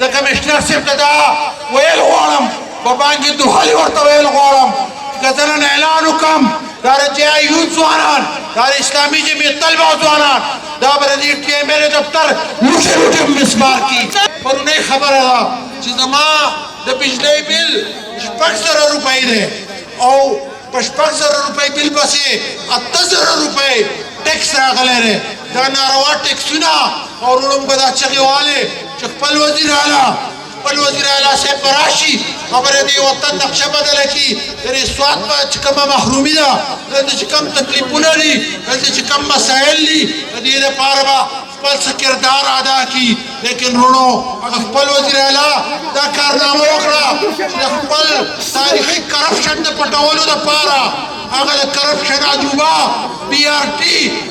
د کمشنر صاحب ته دا ویل غواړم په باندې دوهلي ورته ویل غواړم که زه نن اعلان وکړم دا د JIU ځوانان دا د اسلامي جمعیت طلبه ځوانان دا به د دې TML دفتر لوټې لوټې مسمار کړي. پرونۍ خبره ده چې زما د بجلۍ بل 6,000 روپۍ دی او په 6,000 روپۍ بل پسې 8,000 روپۍ ټیکس راغلی دی. دا ناروا ټیکسونه او وروڼو به دا چغې والې چې خپل وزیر اعلی صاحب به راشي خبره د وطن نقشه بدله کړي. د رسوات به چې کومه محرومي ده دلته چې کوم تکلیفونه دي دلته چې کوم مسایل دي د دې لپاره به خپل څه کردار ادا کړي. لیکن وروڼو هغه خپل وزیر اعلی دا کارنامه وکړه چې د خپل تاریخي کرپشن د پټولو دپاره هغه د کرپشن عجوبه BRT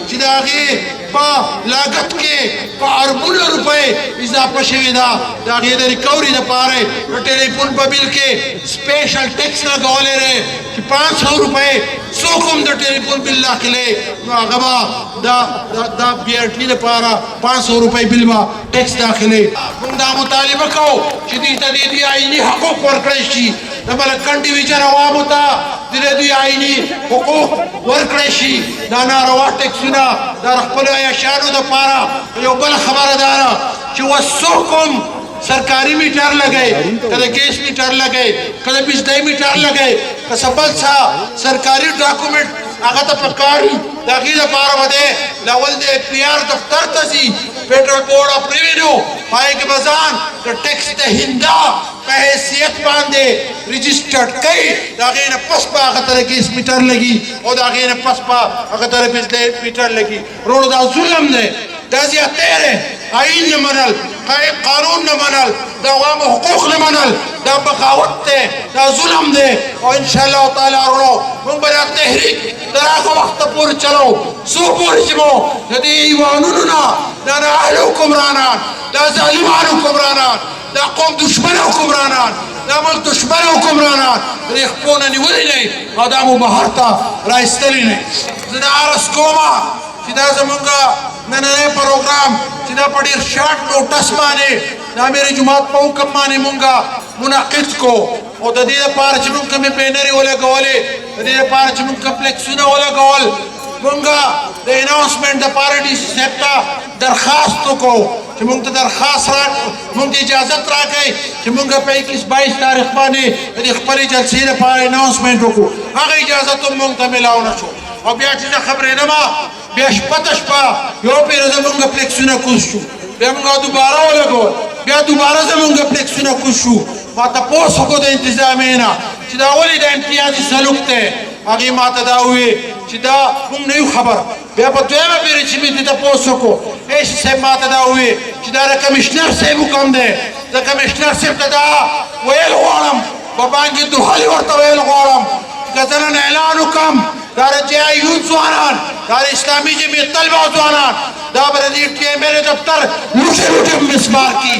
چې د هغې په لاګت کې په اربونو روپۍ اضافه شوې ده د هغې د ریکوري دپاره د ټلیفون په بل کې سپیشل ټیکس لګولی دی چې 500 روپۍ څوک هم د ټلیفون بل داخلې نو هغه به دا BRT دپاره 500 روپۍ بل به ټیکس داخلې. موږ دا مطالبه کوو چې دوی ته د دې آئیني حقوق ورکړی شي د ملکن ډیویژن عوامو ته د دوی آئیني حقوق ورکړی شي. دا ناروا ټیکسونه د خپلو عیاشانو دپاره. یو بله خبره دا ده چې اوس څوک هم سرکاري میټر لګوي که د ګیس میټر لګوي که د بجلۍ میټر لګوي که څه بل څه سرکاري ډاکومنټ هغه ته پکار وي د هغې دپاره به دی لاول د APR دفتر ته ځي فیډرل بورډ آف ریونیو په هغې کې به ځان د ټیکس د هنده په حیثیت باندې رجسټرډ کوي. د هغې نه پس به هغه ته د ګیس میټر لګي او د هغې نه پس به هغه ته د بجلۍ میټر لګي. وروڼو دا ظلم دی دا زیاتی دی. آئین نه منل قانون نه منل د عوامو حقوق نه منل دا بغاوت دی دا ظلم دی. او انشاءالله تعالی وروڼو موږ به دا تحریک تر هغه وخته پورې چلو څو پورې چې مو د دې ایوانونو نه دا نااهله حکمرانان دا ظالمان حکمرانان دا قوم دشمن حکمرانان دا ملک دشمن حکمرانان د دې خپو نه نیولي نه او دا مو بهر ته رایستلي نه. زه دا عرض کومه چې دا زمونږ نننی پروګرام چې دا په ډېر شارټ نوټس باندې د امیر جماعت په حکم باندې مونږ منعقد کو او د دې لپاره چې مونږ کومې بینرې ولګولې د دې لپاره چې مونږ کمپلیکسونه ولګول مونږ د اناونسمنټ دپاره ډي سي صاحب ته درخواست وکړو چې مونږ ته درخواست مونږ ته اجازت راکړئ چې مونږ په 21-22 تاریخ باندې د دې خپلې جلسې لپاره اناونسمنټ وکړو. هغه اجازت هم مونږ ته میلاو نه شو او بیا چې زه خبرې نه ما بیا شپه یو پېره زمونږ پلیکسونه کوز شو بیا مونږ دوباره ولګول بیا دوباره زمونږ پلیکسونه کوز شو. ما تپوس وکړو د انتظامیې نه چې دا ولې د امتیازي سلوک دی. هغې ما ته دا وویې چې دا مونږ نه یو خبر. بیا په دویمه پېره چې مې دې تپوس وکړو ایسي صاحب ما ته دا وویې چې دا د کمشنر صاحب حکم دی. د کمشنر صاحب ته دا ویل غواړم په باندې دوهلي ورته ویل غواړم که زه نن اعلان وکړم دا د JIU ځوانان دا د اسلامي جمعیت طلبه ځوانان دا به د دې TML دفتر لوټې لوټې مسمار کړي.